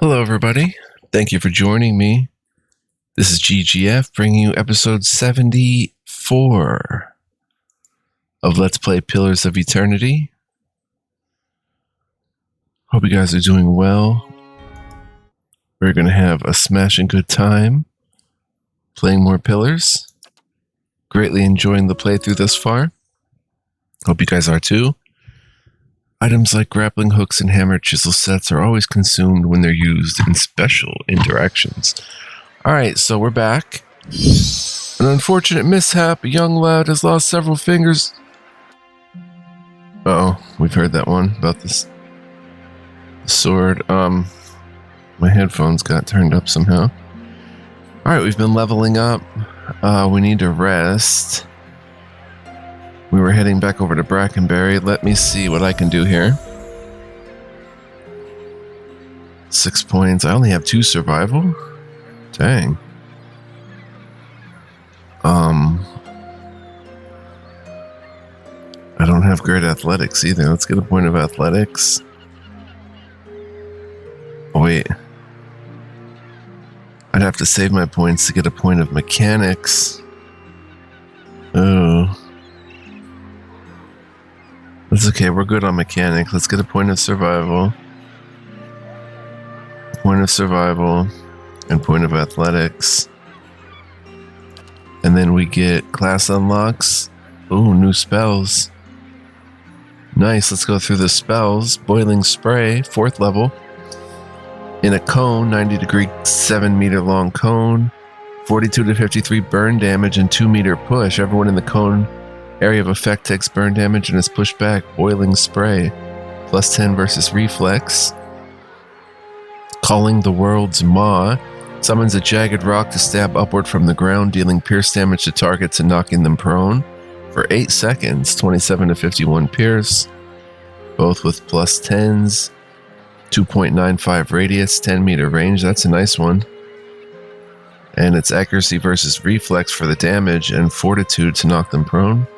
Hello, everybody. Thank you for joining me. This is GGF bringing you episode 74 of Let's Play Pillars of Eternity. Hope you guys are doing well. We're going to have a smashing good time playing more Pillars. Greatly enjoying the playthrough thus far. Hope you guys are too. Items like grappling hooks and hammer chisel sets are always consumed when they're used in special interactions. Alright, so we're back. An unfortunate mishap. A young lad has lost several fingers. Uh-oh, we've heard that one about this sword. My headphones got turned up somehow. Alright, we've been leveling up. We need to rest. We were heading back over to Brackenberry. Let me see what I can do here. 6 points. I only have 2 survival? Dang. I don't have great athletics either. Let's get a point of athletics. Oh, wait. I'd have to save my points to get a point of mechanics. Oh. That's okay, we're good on mechanics. Let's get a point of survival. Point of survival. And point of athletics. And then we get class unlocks. Ooh, new spells. Nice, let's go through the spells. Boiling Spray, 4th level. In a cone, 90 degree, 7 meter long cone. 42 to 53 burn damage and 2 meter push. Everyone in the cone area of effect takes burn damage and is pushed back. Boiling Spray. Plus 10 versus reflex. Calling the World's Maw. Summons a jagged rock to stab upward from the ground, dealing pierce damage to targets and knocking them prone. For 8 seconds, 27 to 51 pierce. Both with plus 10s. 2.95 radius, 10 meter range. That's a nice one. And it's accuracy versus reflex for the damage and fortitude to knock them prone.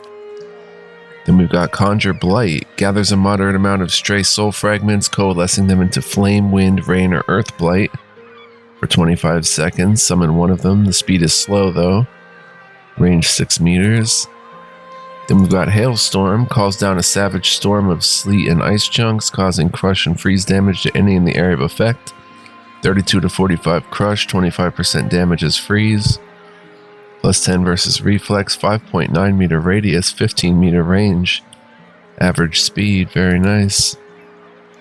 Then we've got Conjure Blight. Gathers a moderate amount of stray soul fragments, coalescing them into flame, wind, rain, or earth blight. For 25 seconds, summon one of them. The speed is slow though. Range 6 meters. Then we've got Hailstorm. Calls down a savage storm of sleet and ice chunks, causing crush and freeze damage to any in the area of effect. 32 to 45 crush, 25% damage as freeze. Plus 10 versus reflex, 5.9 meter radius, 15 meter range. Average speed, very nice.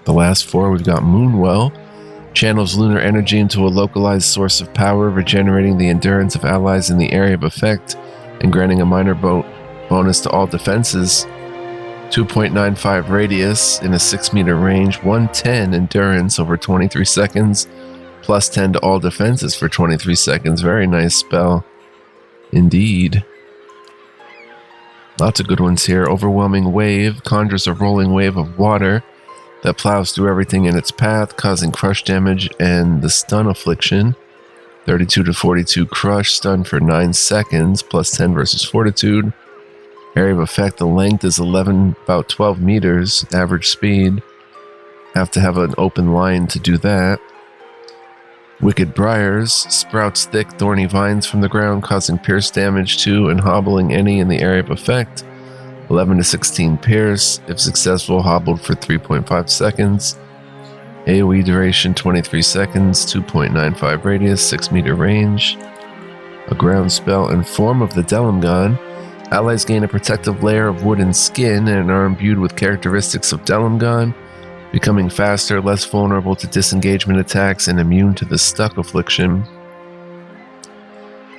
The last 4, we've got Moonwell. Channels lunar energy into a localized source of power, regenerating the endurance of allies in the area of effect, and granting a minor bonus to all defenses. 2.95 radius in a 6 meter range, 110 endurance over 23 seconds, plus 10 to all defenses for 23 seconds. Very nice spell. Indeed. Lots of good ones here. Overwhelming Wave conjures a rolling wave of water that plows through everything in its path, causing crush damage and the stun affliction. 32 to 42 crush, stun for 9 seconds, plus 10 versus fortitude. Area of effect, the length is about 12 meters, average speed. Have to have an open line to do that. Wicked Briars sprouts thick, thorny vines from the ground, causing pierce damage to and hobbling any in the area of effect. 11 to 16 pierce, if successful, hobbled for 3.5 seconds. AoE duration 23 seconds, 2.95 radius, 6 meter range. A ground spell in form of the Delumgon. Allies gain a protective layer of wood and skin and are imbued with characteristics of Delumgon, becoming faster, less vulnerable to disengagement attacks, and immune to the stuck affliction.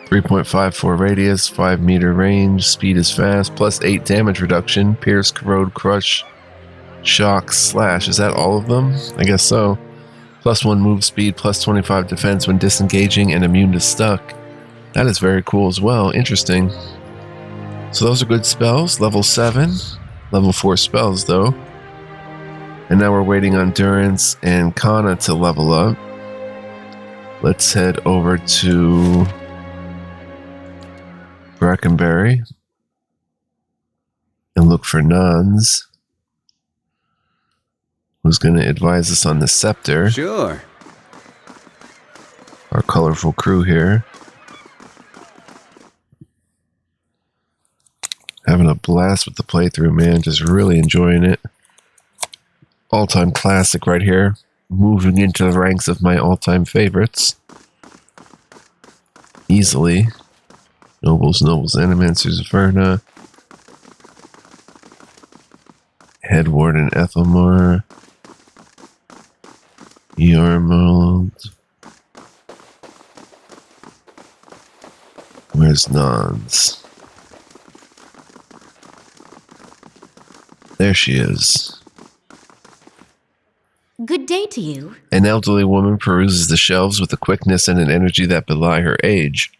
3.54 radius, 5 meter range, speed is fast, plus 8 damage reduction, pierce, corrode, crush, shock, slash. Is that all of them? I guess so. Plus 1 move speed, plus 25 defense when disengaging, and immune to stuck. That is very cool as well. Interesting. So those are good spells. Level 7. Level 4 spells though. And now we're waiting on Durance and Kana to level up. Let's head over to Brackenberry and look for Nuns, who's going to advise us on the scepter. Sure. our colorful crew here. Having a blast with the playthrough, man. Just really enjoying it. All-time classic right here. Moving into the ranks of my all-time favorites. Easily. Nobles, Animancers, Verna. Head Warden, Ethelmar. Yormold. Where's Nons? There she is. Good day to you. An elderly woman peruses the shelves with a quickness and an energy that belie her age.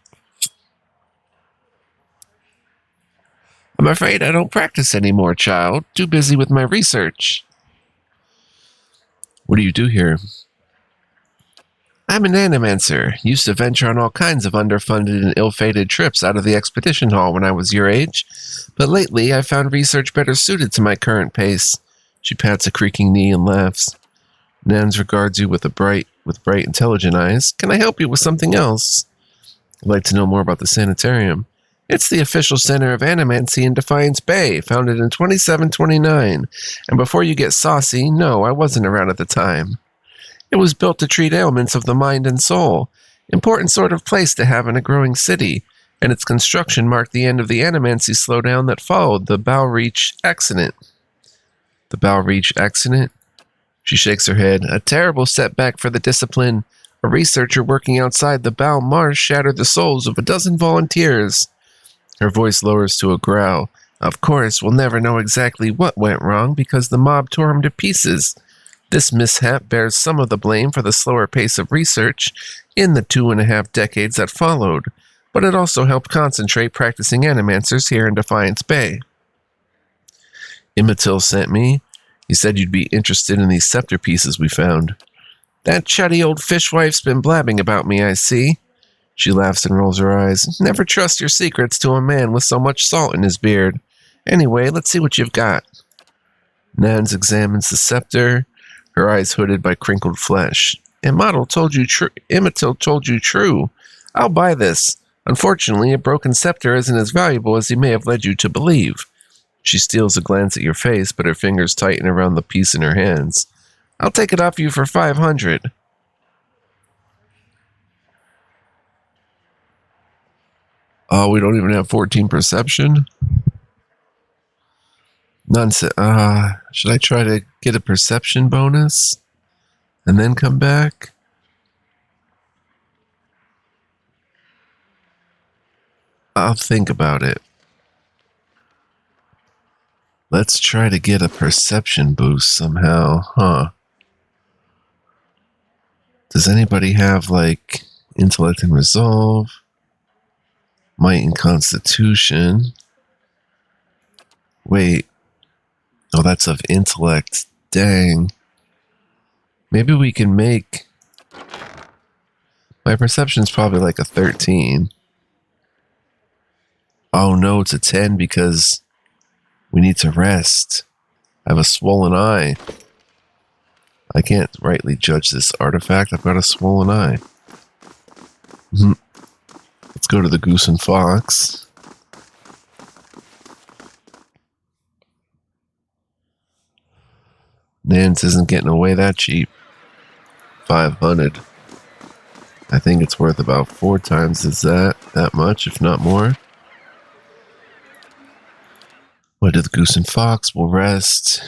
I'm afraid I don't practice anymore, child. Too busy with my research. What do you do here? I'm an animancer. Used to venture on all kinds of underfunded and ill-fated trips out of the expedition hall when I was your age. But lately, I found research better suited to my current pace. She pats a creaking knee and laughs. Nans regards you with bright, intelligent eyes. Can I help you with something else? I'd like to know more about the sanitarium. It's the official center of animancy in Defiance Bay, founded in 2729. And before you get saucy, no, I wasn't around at the time. It was built to treat ailments of the mind and soul. Important sort of place to have in a growing city, and its construction marked the end of the animancy slowdown that followed the Bow Reach accident. The Bow Reach accident? She shakes her head. A terrible setback for the discipline. A researcher working outside the Bow Marsh shattered the souls of a dozen volunteers. Her voice lowers to a growl. Of course, we'll never know exactly what went wrong because the mob tore him to pieces. This mishap bears some of the blame for the slower pace of research in the 2.5 decades that followed, but it also helped concentrate practicing animancers here in Defiance Bay. Immatil sent me. He said you'd be interested in these scepter pieces we found. That chuddy old fishwife's been blabbing about me, I see. She laughs and rolls her eyes. Never trust your secrets to a man with so much salt in his beard. Anyway, let's see what you've got. Nans examines the scepter, her eyes hooded by crinkled flesh. Immatil told you true. I'll buy this. Unfortunately, a broken scepter isn't as valuable as he may have led you to believe. She steals a glance at your face, but her fingers tighten around the piece in her hands. I'll take it off you for 500. Oh, we don't even have 14 perception? Nonsense. Should I try to get a perception bonus and then come back? I'll think about it. Let's try to get a perception boost somehow, huh? Does anybody have, like, intellect and resolve? Might and constitution? Wait. Oh, that's of intellect. Dang. Maybe we can make... My perception's probably like a 13. Oh no, it's a 10 because we need to rest. I have a swollen eye. I can't rightly judge this artifact. I've got a swollen eye. Let's go to the Goose and Fox. Nance isn't getting away that cheap. 500. I think it's worth about 4 times as that much, if not more. What did the Goose and Fox? We'll rest.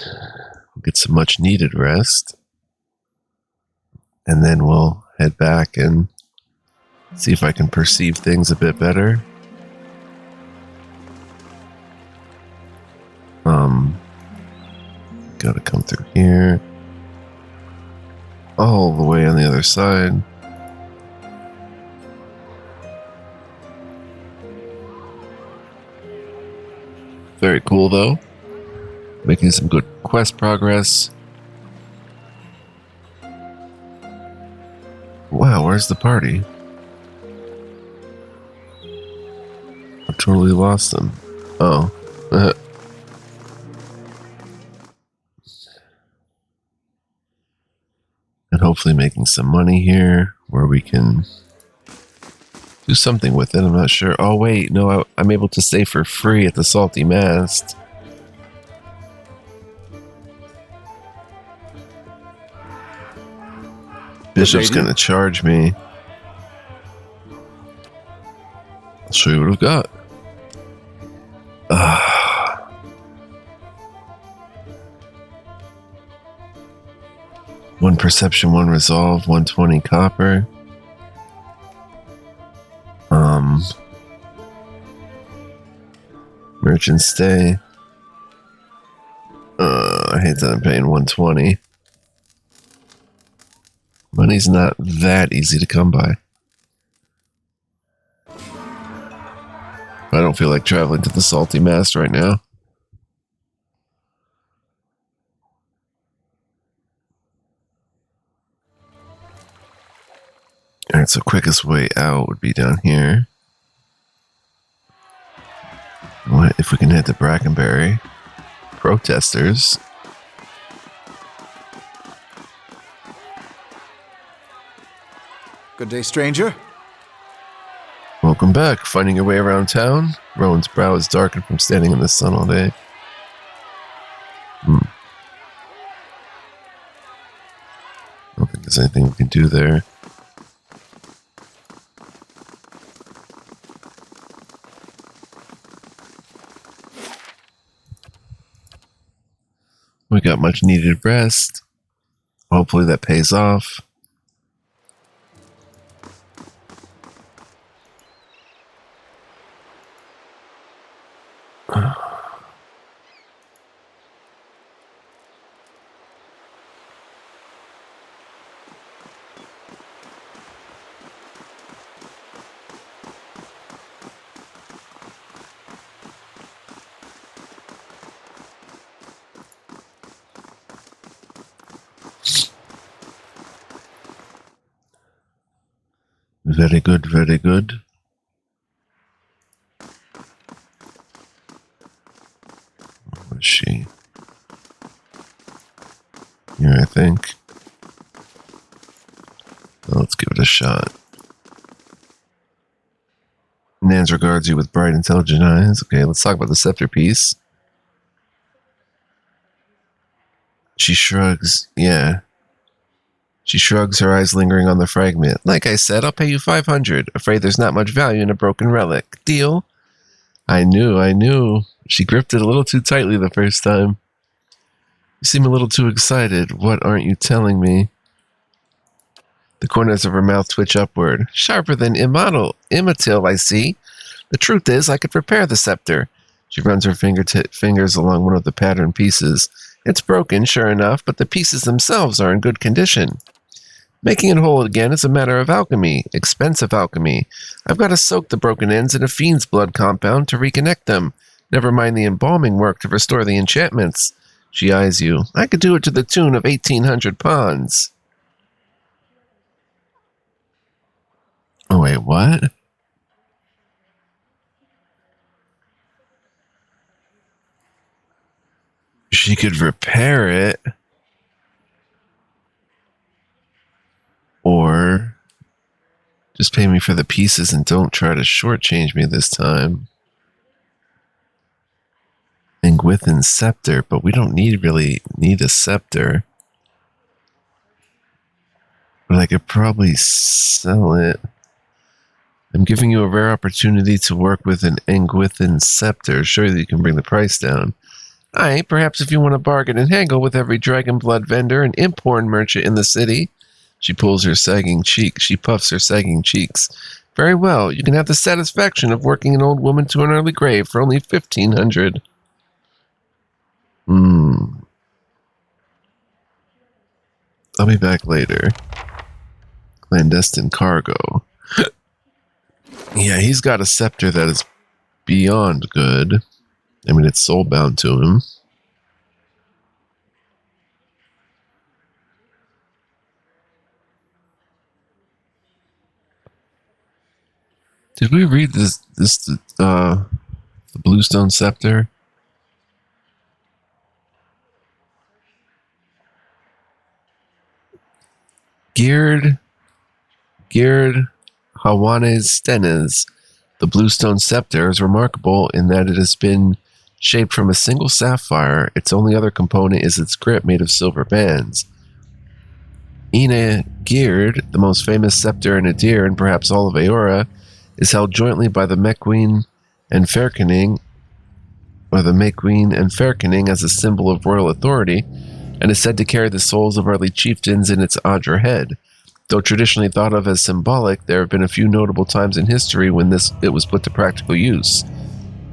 We'll get some much needed rest. And then we'll head back and see if I can perceive things a bit better. Gotta come through here. All the way on the other side. Very cool though. Making some good quest progress. Wow, where's the party? I totally lost them. Oh. And hopefully making some money here where we can Do something with it, I'm not sure. Oh, wait, no, I'm able to stay for free at the Salty Mast. Bishop's gonna charge me. I'll show you what I've got. One perception, one resolve, 120 copper. Merchant stay. I hate that I'm paying 120. Money's not that easy to come by. I don't feel like traveling to the Salty Mast right now. Alright, so quickest way out would be down here. What if we can head to Brackenberry? Protesters. Good day, stranger. Welcome back. Finding your way around town? Rowan's brow is darkened from standing in the sun all day. I don't think there's anything we can do there. We got much needed rest. Hopefully that pays off. Very good, very good. Where is she? Here, I think. Well, let's give it a shot. Nans regards you with bright, intelligent eyes. Okay, let's talk about the scepter piece. She shrugs. Yeah. She shrugs, her eyes lingering on the fragment. Like I said, I'll pay you 500. Afraid there's not much value in a broken relic. Deal? I knew. She gripped it a little too tightly the first time. You seem a little too excited. What aren't you telling me? The corners of her mouth twitch upward. Sharper than Imatil, I see. The truth is, I could repair the scepter. She runs her fingers along one of the pattern pieces. It's broken, sure enough, but the pieces themselves are in good condition. Making it whole again is a matter of alchemy, expensive alchemy. I've got to soak the broken ends in a fiend's blood compound to reconnect them. Never mind the embalming work to restore the enchantments. She eyes you. I could do it to the tune of 1,800 pawns. Oh, wait, what? She could repair it. Or just pay me for the pieces and don't try to shortchange me this time. Engwithan Scepter, but we don't really need a scepter. But I could probably sell it. I'm giving you a rare opportunity to work with an Engwithan Scepter. Surely you can bring the price down. Aye, perhaps if you want to bargain and haggle with every dragon blood vendor and imporn merchant in the city. She pulls her sagging cheek. She puffs her sagging cheeks. Very well, you can have the satisfaction of working an old woman to an early grave for only 1,500. I'll be back later. Clandestine cargo. Yeah, he's got a scepter that is beyond good. I mean, it's soulbound to him. Did we read the Bluestone Scepter? Geared Hawanes Stenes. The Bluestone Scepter is remarkable in that it has been shaped from a single sapphire. Its only other component is its grip made of silver bands. Ina Geared, the most famous scepter in Adir and perhaps all of Aora, is held jointly by the Mequeen and Fairkening, or the Mequeen and Fairkening as a symbol of royal authority, and is said to carry the souls of early chieftains in its Adra head. Though traditionally thought of as symbolic, there have been a few notable times in history when it was put to practical use.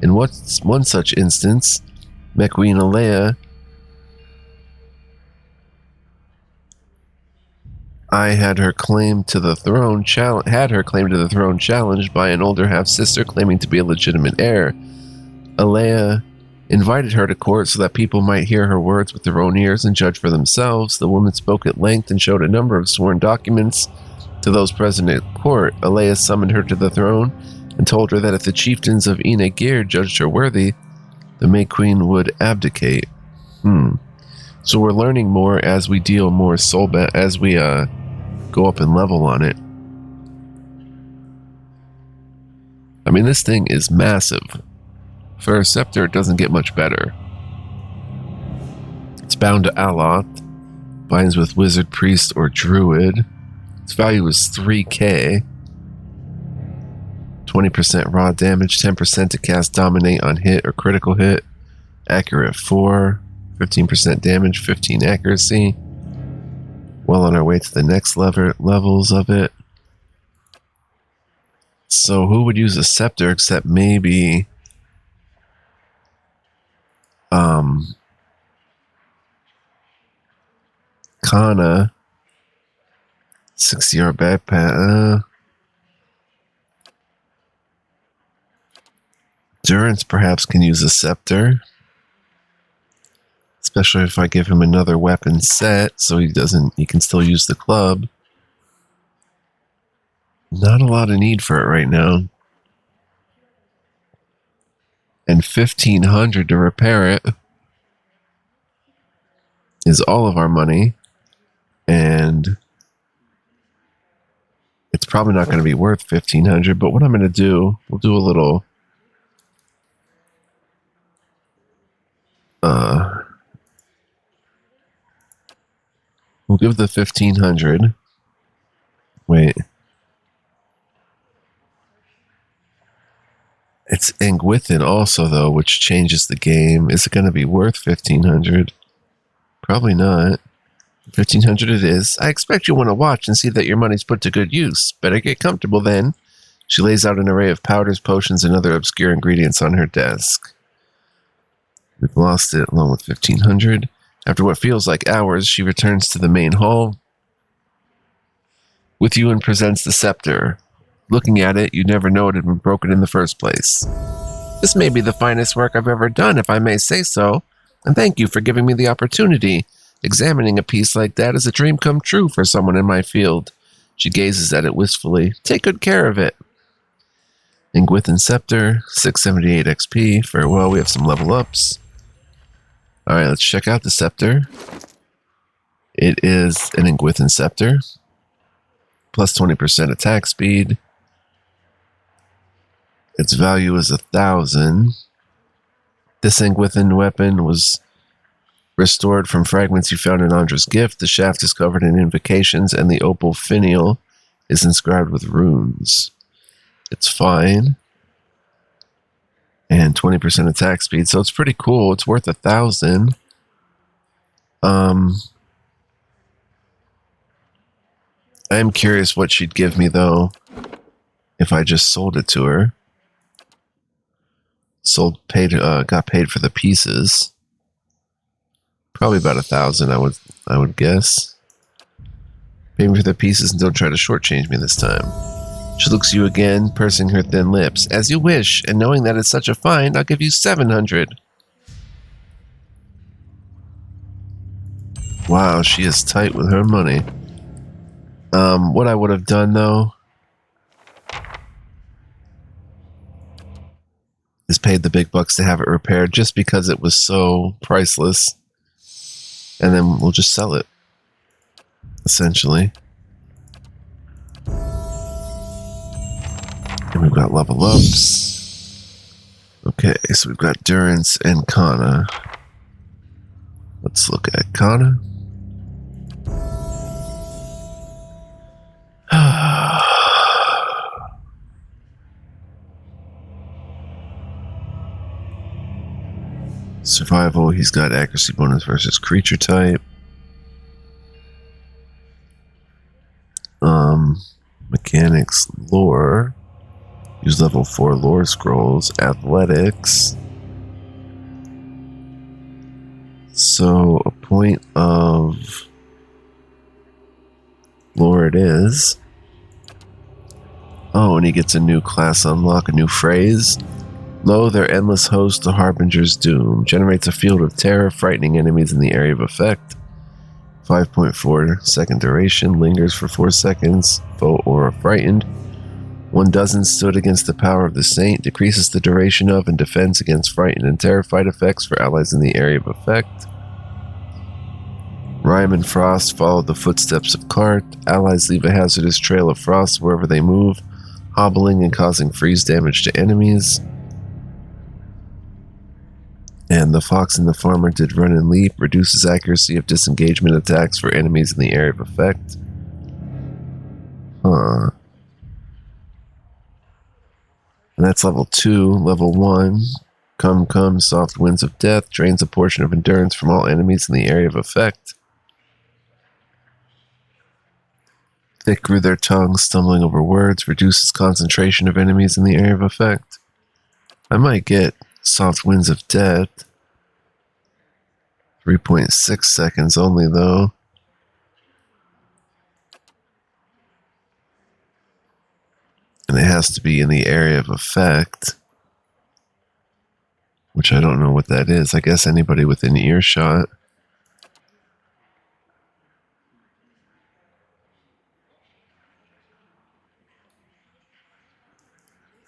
In one such instance, Mequeen Alea had her claim to the throne challenged by an older half-sister claiming to be a legitimate heir. Alea invited her to court so that people might hear her words with their own ears and judge for themselves. The woman spoke at length and showed a number of sworn documents to those present at court. Alea summoned her to the throne and told her that if the chieftains of Ina Gear judged her worthy, the May Queen would abdicate. So we're learning more as we deal more as we go up in level on it. I mean, this thing is massive. For a scepter, it doesn't get much better. It's bound to Aloth, binds with wizard, priest, or druid. Its value is 3k. 20% raw damage, 10% to cast dominate on hit or critical hit. Accurate 4, 15% damage, 15 accuracy. Well on our way to the next levels of it. So who would use a scepter except maybe Kana, 60-yard backpack. Durance perhaps can use a scepter, especially if I give him another weapon set, so he can still use the club. Not a lot of need for it right now. And 1,500 to repair it is all of our money. And it's probably not going to be worth 1,500, but what I'm going to do, we'll do a little we'll give the 1,500. Wait. It's Engwithan also, though, which changes the game. Is it going to be worth 1,500? Probably not. 1,500 it is. I expect you want to watch and see that your money's put to good use. Better get comfortable then. She lays out an array of powders, potions, and other obscure ingredients on her desk. We've lost it along with 1,500. After what feels like hours, she returns to the main hall with you and presents the scepter. Looking at it, you'd never know it had been broken in the first place. This may be the finest work I've ever done, if I may say so, and thank you for giving me the opportunity. Examining a piece like that is a dream come true for someone in my field. She gazes at it wistfully. Take good care of it. Engwithan Scepter, 678 XP. Farewell, we have some level ups. Alright, let's check out the scepter. It is an Engwithan Scepter. Plus 20% attack speed. Its value is 1,000. This Engwithan weapon was restored from fragments you found in Andra's gift. The shaft is covered in invocations, and the opal finial is inscribed with runes. It's fine. And 20% attack speed, so it's pretty cool. It's worth 1,000. I am curious what she'd give me, though, if I just sold it to her. Got paid for the pieces. Probably about 1,000, I would guess. Pay me for the pieces and don't try to shortchange me this time. She looks at you again, pursing her thin lips. As you wish, and knowing that it's such a find, I'll give you 700. Wow, she is tight with her money. What I would have done, though, is paid the big bucks to have it repaired just because it was so priceless. And then we'll just sell it, essentially. got level ups. Okay, so we've got Durance and Kana. Let's look at Kana. Survival, he's got accuracy bonus versus creature type. Mechanics, lore. Use level 4 lore scrolls. Athletics. So a point of lore it is. Oh, and he gets a new class unlock, a new phrase. Lo, their endless host, the Harbinger's Doom, generates a field of terror, frightening enemies in the area of effect. 5.4 second duration, lingers for 4 seconds, foe aura frightened. 1 dozen stood against the power of the saint, decreases the duration of and defense against frightened and terrified effects for allies in the area of effect. Rime and Frost follow the footsteps of Cart. Allies leave a hazardous trail of frost wherever they move, hobbling and causing freeze damage to enemies. And the Fox and the Farmer did run and leap, reduces accuracy of disengagement attacks for enemies in the area of effect. Huh. And that's level 2. Level 1, Come, Soft Winds of Death, drains a portion of endurance from all enemies in the area of effect. Thick grew their tongues, stumbling over words, reduces concentration of enemies in the area of effect. I might get Soft Winds of Death. 3.6 seconds only, though. And it has to be in the area of effect, which I don't know what that is. I guess anybody within earshot.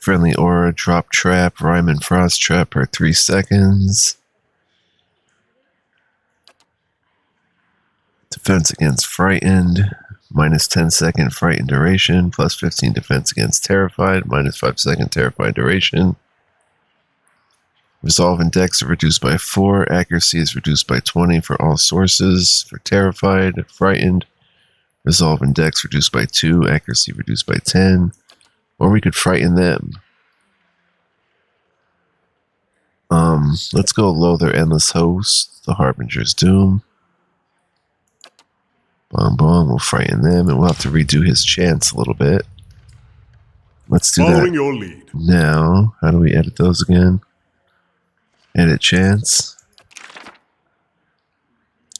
Friendly aura, drop trap, rime and frost trap per 3 seconds. Defense against frightened, minus 10 second frightened duration, plus 15 defense against terrified, minus 5 second terrified duration. Resolve and dex are reduced by 4, accuracy is reduced by 20 for all sources, for terrified, frightened. Resolve and dex reduced by 2, accuracy reduced by 10. Or we could frighten them. Let's go Lo, their endless host, the Harbinger's Doom. Bomb, we'll frighten them, and we'll have to redo his chants a little bit. Let's do Following that your lead. now. How do we edit those again? Edit chants.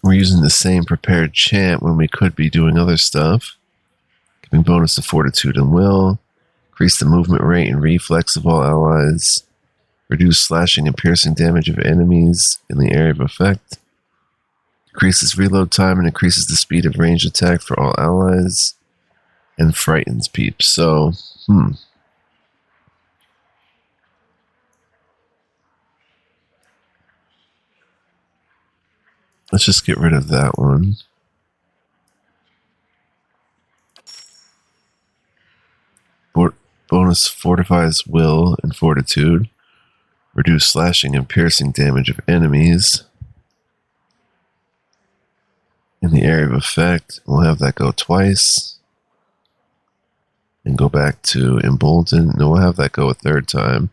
We're using the same prepared chant when we could be doing other stuff. Giving bonus to fortitude and will. Increase the movement rate and reflex of all allies. Reduce slashing and piercing damage of enemies in the area of effect. Increases reload time and increases the speed of ranged attack for all allies. And frightens peeps. So, let's just get rid of that one. Bonus fortifies will and fortitude. Reduce slashing and piercing damage of enemies in the area of effect. We'll have that go twice. And go back to embolden. No, we'll have that go a third time.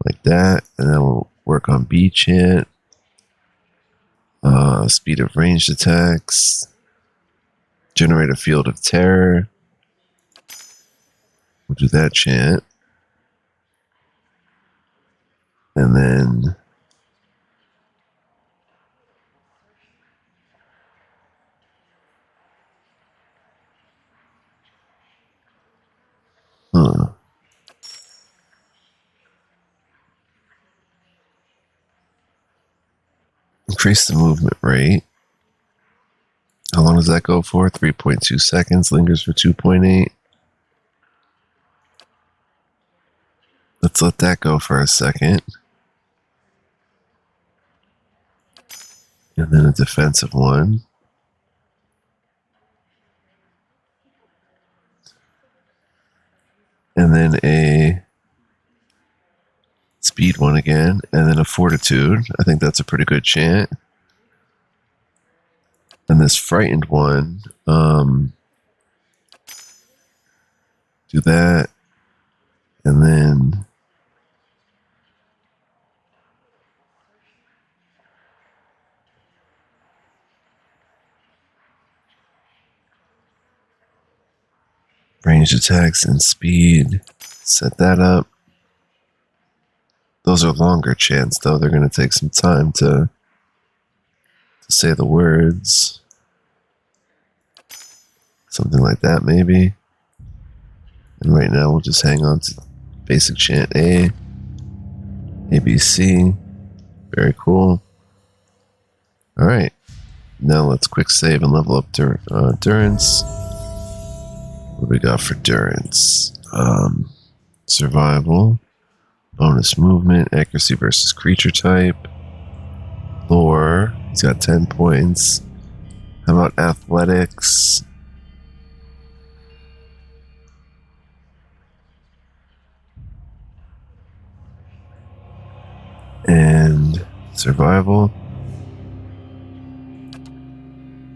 Like that. And then we'll work on B chant. Speed of ranged attacks. Generate a field of terror. We'll do that chant. And then increase the movement rate. How long does that go for? 3.2 seconds. Lingers for 2.8. Let's let that go for a second. And then a defensive one. then a speed one again, and then a fortitude. I think that's a pretty good chant. And this frightened one, do that, and then ranged attacks and speed. Set that up. Those are longer chants, though. They're going to take some time to say the words. Something like that, maybe. And right now, we'll just hang on to basic chant A, ABC. Very cool. All right. Now let's quick save and level up Durance. What do we got for Durance? Survival. Bonus movement. Accuracy versus creature type. Lore. He's got 10 points. How about athletics? And survival.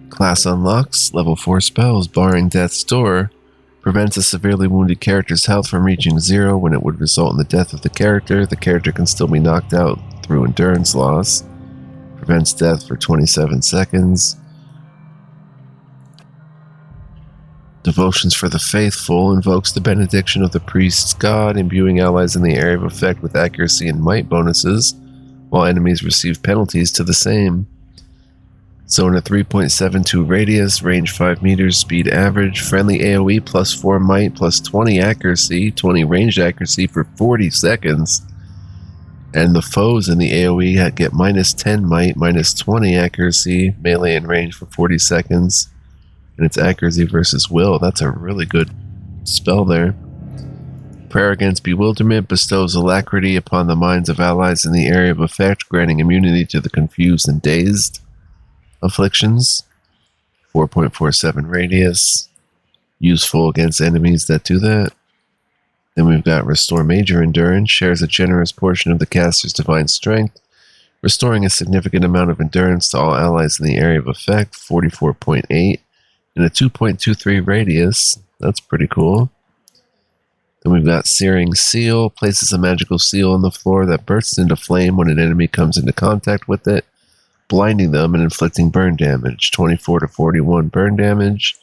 Class unlocks. Level 4 spells. Barring Death's Door. Prevents a severely wounded character's health from reaching 0 when it would result in the death of the character. The character can still be knocked out through endurance loss. Prevents death for 27 seconds. Devotions for the Faithful invokes the benediction of the priest's god, imbuing allies in the area of effect with accuracy and might bonuses, while enemies receive penalties to the same. So in a 3.72 radius, range 5 meters, speed average, friendly AoE plus 4 might, plus 20 accuracy, 20 ranged accuracy for 40 seconds. And the foes in the AoE get minus 10 might, minus 20 accuracy, melee and range for 40 seconds. And it's accuracy versus will. That's a really good spell there. Prayer Against Bewilderment bestows alacrity upon the minds of allies in the area of effect, granting immunity to the confused and dazed. Afflictions, 4.47 radius, useful against enemies that do that. Then we've got Restore Major Endurance, shares a generous portion of the caster's divine strength, restoring a significant amount of endurance to all allies in the area of effect, 44.8, in a 2.23 radius. That's pretty cool. Then we've got Searing Seal, places a magical seal on the floor that bursts into flame when an enemy comes into contact with it, blinding them and inflicting burn damage, 24 to 41 burn damage,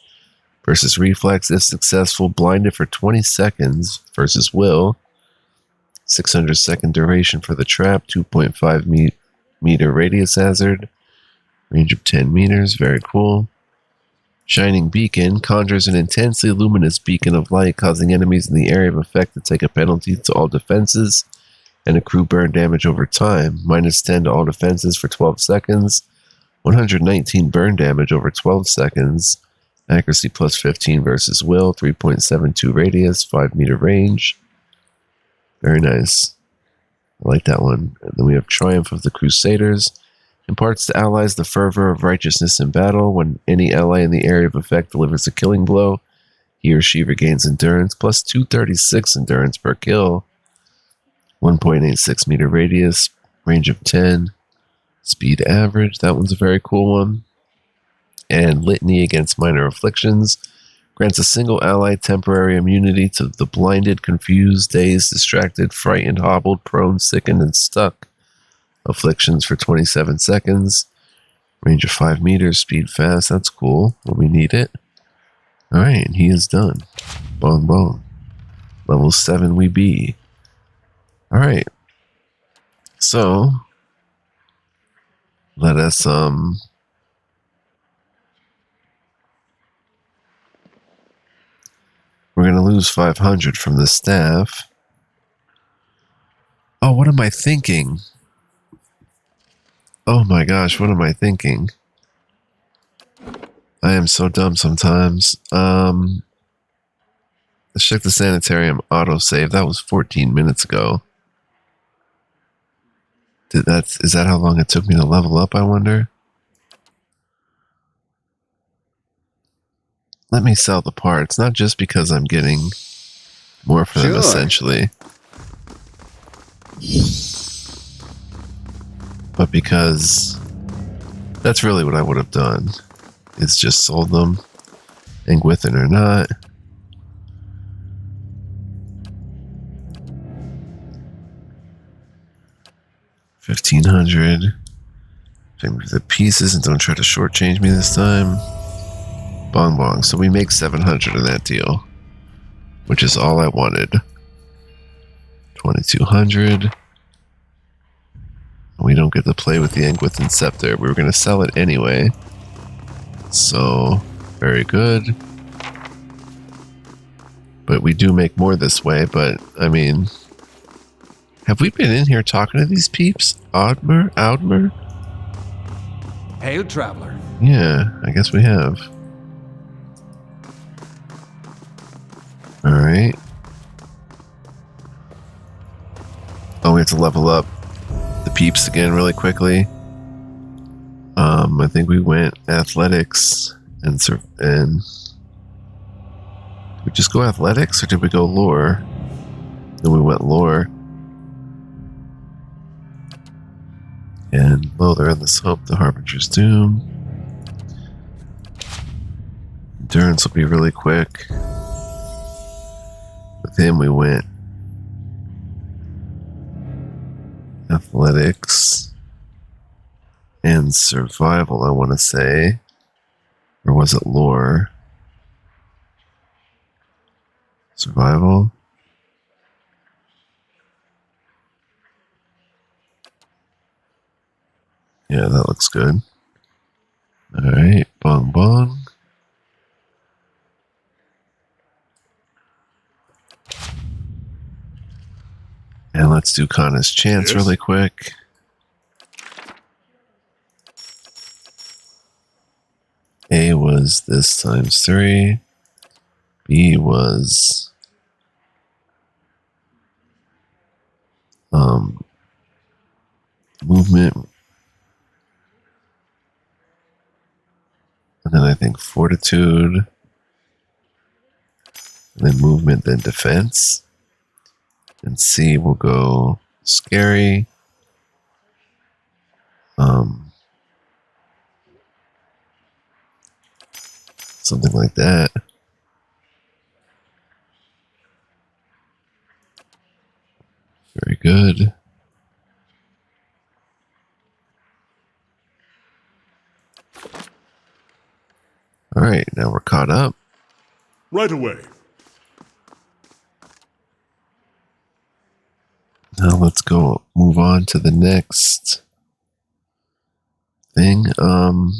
versus reflex if successful, blinded for 20 seconds, versus will, 600 second duration for the trap, 2.5 meter radius hazard, range of 10 meters, very cool. Shining Beacon conjures an intensely luminous beacon of light, causing enemies in the area of effect to take a penalty to all defenses and accrue burn damage over time, minus 10 to all defenses for 12 seconds, 119 burn damage over 12 seconds, accuracy plus 15 versus will, 3.72 radius, 5 meter range. Very nice. I like that one. And then we have Triumph of the Crusaders. Imparts to allies the fervor of righteousness in battle. When any ally in the area of effect delivers a killing blow, he or she regains endurance, plus 236 endurance per kill. 1.86 meter radius, range of 10, speed average. That one's a very cool one. And Litany Against Minor Afflictions grants a single ally temporary immunity to the blinded, confused, dazed, distracted, frightened, hobbled, prone, sickened, and stuck afflictions for 27 seconds. Range of 5 meters, speed fast. That's cool when we need it. Alright, he is done. Boom, boom. Level 7 we be. Alright. So, let us, we're going to lose 500 from the staff. Oh, what am I thinking? Oh my gosh, what am I thinking? I am so dumb sometimes. Let's check the sanitarium autosave. That was 14 minutes ago. Is that how long it took me to level up, I wonder? Let me sell the parts, not just because I'm getting More for them, Sure. essentially. But because that's really what I would have done, is just sold them, Engwithan or not. $1,500. Take me the pieces and don't try to shortchange me this time. Bong bong. So we make 700 in that deal, which is all I wanted. 2,200. We don't get to play with the Engwithan Scepter. We were going to sell it anyway. So, very good. But we do make more this way, but, I mean... Have we been in here talking to these peeps? Oudmer? Hail, traveler. Yeah, I guess we have. Alright. Oh, we have to level up the peeps again really quickly. I think we went athletics and did we just go athletics or did we go lore? Then we went lore. And they're in this hope, the Harbinger's Doom. Endurance will be really quick. With him we went athletics and survival, I want to say. Or was it lore? Survival? Yeah, that looks good. Alright, bong bong. And let's do Kana's Chance really quick. A was this times 3. B was movement. And then I think fortitude. And then movement, then defense. And C will go scary. Something like that. Very good. All right, now we're caught up. Right away. Now let's go move on to the next thing. I'm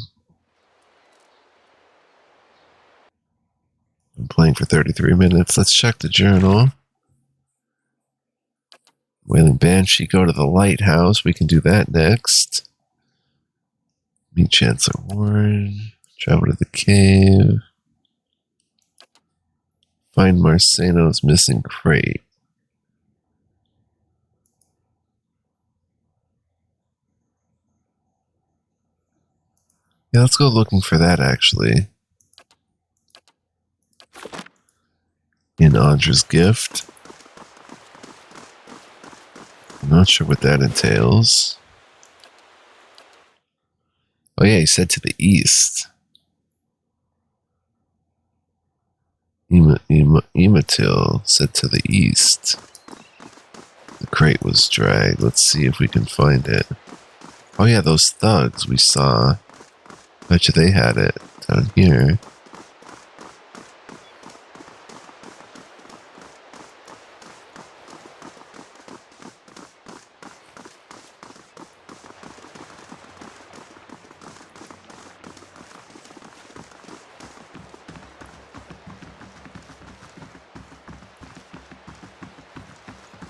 playing for 33 minutes. Let's check the journal. Wailing Banshee, go to the lighthouse. We can do that next. Meet Chancellor Warren. Travel to the cave. Find Marceno's missing crate. Yeah, let's go looking for that, actually. In Audra's gift. I'm not sure what that entails. Oh yeah, he said to the east. Ematil said to the east. The crate was dragged. Let's see if we can find it. Oh yeah, those thugs we saw. Bet you they had it down here.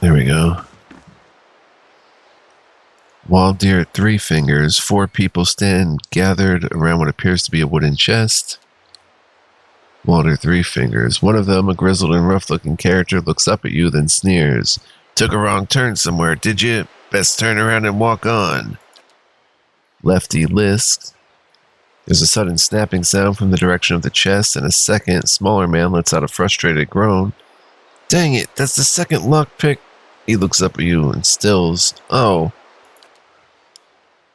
There we go. Wild deer at 3 fingers. 4 people stand gathered around what appears to be a wooden chest. Walder 3 fingers. One of them, a grizzled and rough-looking character, looks up at you, then sneers. Took a wrong turn somewhere, did you? Best turn around and walk on. Lefty lisks. There's a sudden snapping sound from the direction of the chest, and a second, smaller man lets out a frustrated groan. Dang it, that's the second lockpick. He looks up at you and stills. Oh.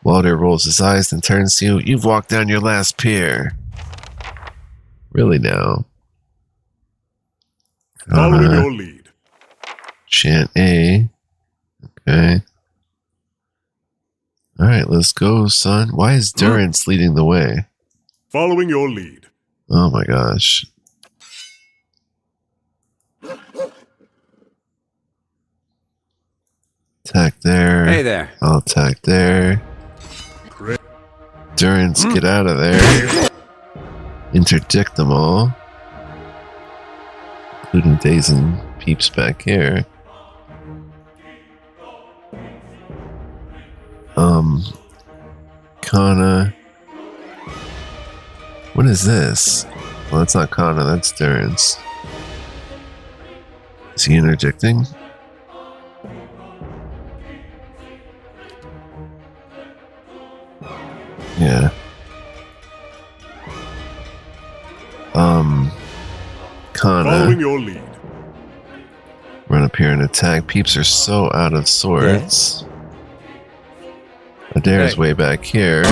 Walter rolls his eyes and turns to you. You've walked down your last pier. Really now? Following your lead. Chant A. Okay. Alright, let's go, son. Why is Durance leading the way? Following your lead. Oh my gosh. Attack there. Hey there. I'll attack there. Durance, get out of there. Interdict them all. Including Days and Peeps back here. Kana. What is this? Well, that's not Kana, that's Durance. Is he interdicting? Yeah. Kana. Following your lead. Run up here and attack. Peeps are so out of sorts. Adair's way back here.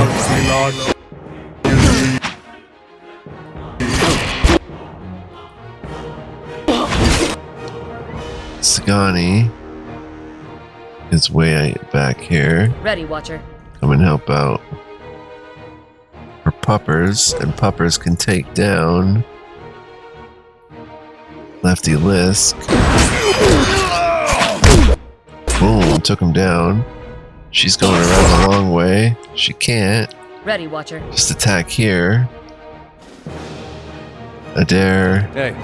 Sagani is way back here. Ready, Watcher. Come and help out. For Puppers, and Puppers can take down Lefty Lisk. Boom, took him down. She's going around a long way. She can't. Ready, Watcher. Just attack here. Adair, Hey.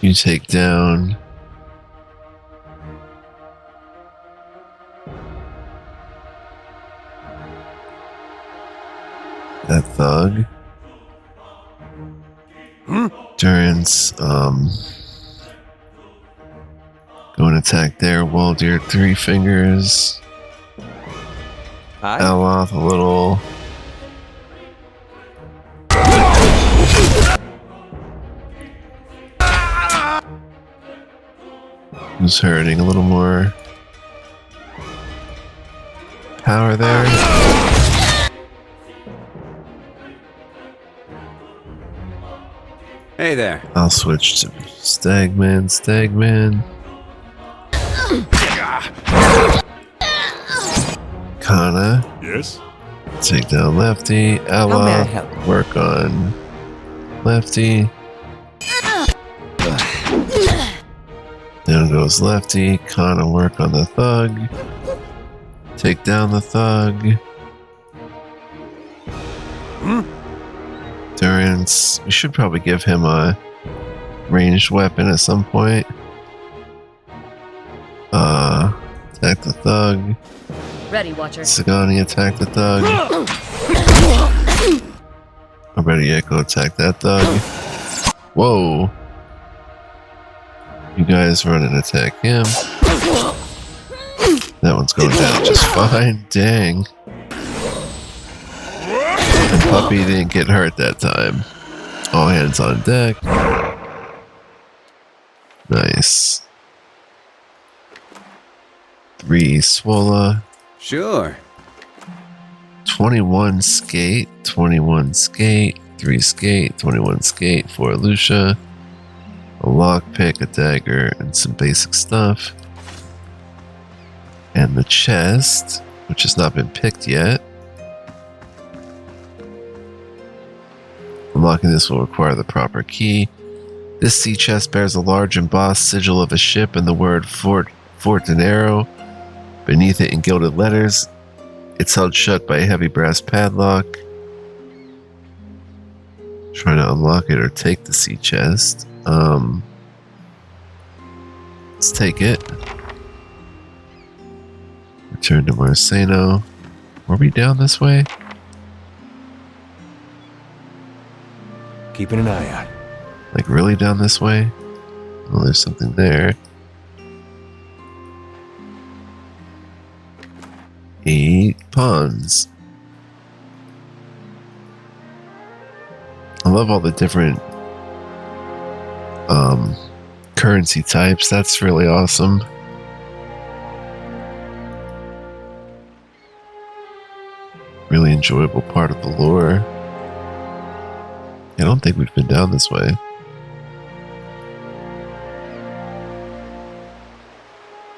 you take down that thug. Durance, go and attack there. Waldir, 3 fingers. Hi. Aloth, a little. Who's hurting? A little more power there. Hey there. I'll switch to Stagman. Stagman. Kana. Yes. Take down Lefty. may I Aloth. help? Work on Lefty. Down goes Lefty. Kana work on the thug. Take down the thug. Durance. We should probably give him a ranged weapon at some point. Attack the thug. Ready, Watcher. Sagani attack the thug. Already Echo attack that thug. Whoa. You guys run and attack him. That one's going down just fine. Dang. And Puppy didn't get hurt that time. All hands on deck. Nice. 3 Swola. Sure. 21 skate. 21 skate. 3 skate. 21 skate. 4 Lucia. A lockpick, a dagger, and some basic stuff. And the chest, which has not been picked yet. Unlocking this will require the proper key. This sea chest bears a large embossed sigil of a ship and the word Fortinero beneath it in gilded letters. It's held shut by a heavy brass padlock. Trying to unlock it or take the sea chest. Let's take it. Return to Marceno. Were we down this way? Keeping an eye out. Like really down this way? Oh, there's something there. 8 pawns. I love all the different currency types. That's really awesome. Really enjoyable part of the lore. I don't think we've been down this way.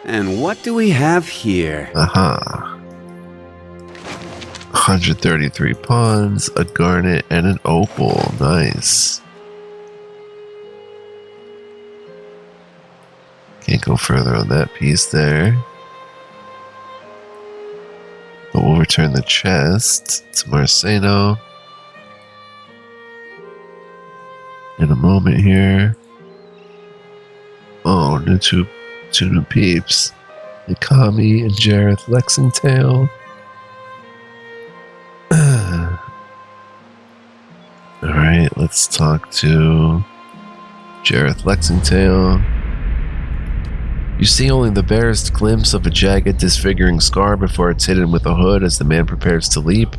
And what do we have here? Aha. 133 pawns, a garnet, and an opal. Nice. Can't go further on that piece there. But we'll return the chest to Marceno in a moment here. Oh, two new peeps. Nikami and Jareth Lexingtail. Alright, let's talk to Jareth Lexingtail. You see only the barest glimpse of a jagged, disfiguring scar before it's hidden with a hood as the man prepares to leap.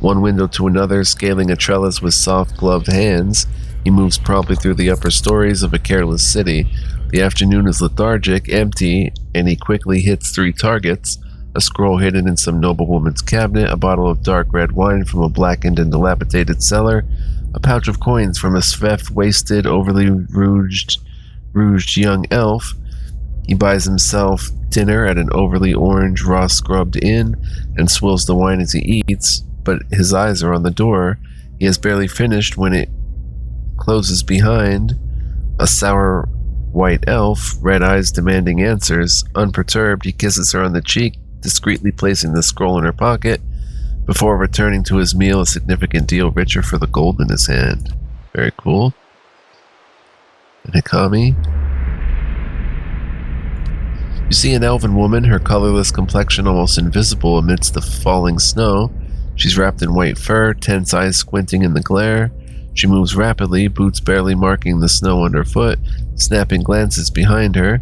One window to another, scaling a trellis with soft gloved hands, he moves promptly through the upper stories of a careless city. The afternoon is lethargic, empty, and he quickly hits 3 targets: a scroll hidden in some noblewoman's cabinet, a bottle of dark red wine from a blackened and dilapidated cellar, a pouch of coins from a sveft, wasted, overly rouged young elf. He buys himself dinner at an overly orange, raw-scrubbed inn and swills the wine as he eats, but his eyes are on the door. He has barely finished when it closes behind. A sour white elf, red eyes demanding answers. Unperturbed, he kisses her on the cheek, discreetly placing the scroll in her pocket, before returning to his meal a significant deal richer for the gold in his hand. Very cool. And Hikami. You see an elven woman, her colorless complexion almost invisible amidst the falling snow. She's wrapped in white fur, tense eyes squinting in the glare. She moves rapidly, boots barely marking the snow underfoot, snapping glances behind her.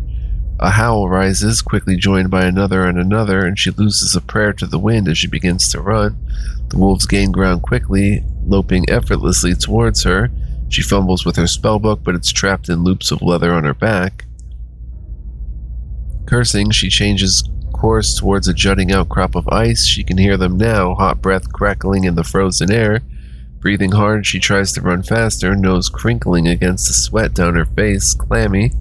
A howl rises, quickly joined by another and another, and she loses a prayer to the wind as she begins to run. The wolves gain ground quickly, loping effortlessly towards her. She fumbles with her spellbook, but it's trapped in loops of leather on her back. Cursing, she changes course towards a jutting outcrop of ice. She can hear them now, hot breath crackling in the frozen air. Breathing hard, she tries to run faster, nose crinkling against the sweat down her face, clammy.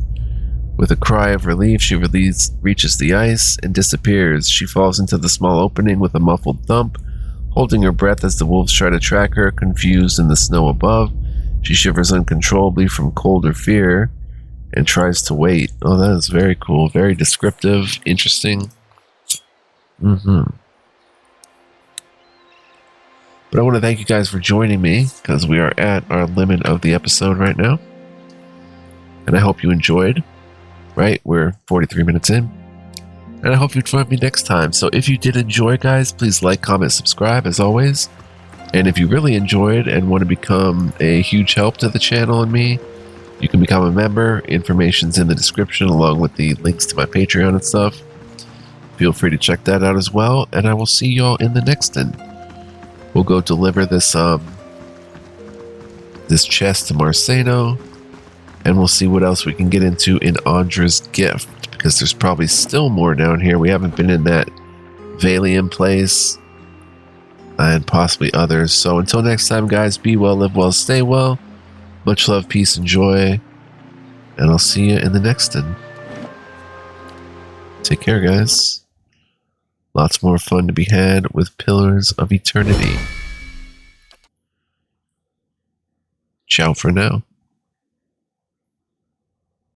With a cry of relief, she reaches the ice and disappears. She falls into the small opening with a muffled thump, holding her breath as the wolves try to track her, confused in the snow above. She shivers uncontrollably from cold or fear and tries to wait. Oh, that is very cool. Very descriptive. Interesting. But I want to thank you guys for joining me, because we are at our limit of the episode right now. And I hope you enjoyed. Right? We're 43 minutes in. And I hope you join me next time. So if you did enjoy, guys, please like, comment, subscribe, as always. And if you really enjoyed and want to become a huge help to the channel and me, you can become a member. Information's in the description, along with the links to my Patreon and stuff. Feel free to check that out as well, and I will see y'all in the next one. We'll go deliver this chest to Marceno, and we'll see what else we can get into in Andra's gift, because there's probably still more down here. We haven't been in that Valium place, and possibly others. So until next time, guys, be well, live well, stay well. Much love, peace, and joy. And I'll see you in the next one. Take care, guys. Lots more fun to be had with Pillars of Eternity. Ciao for now.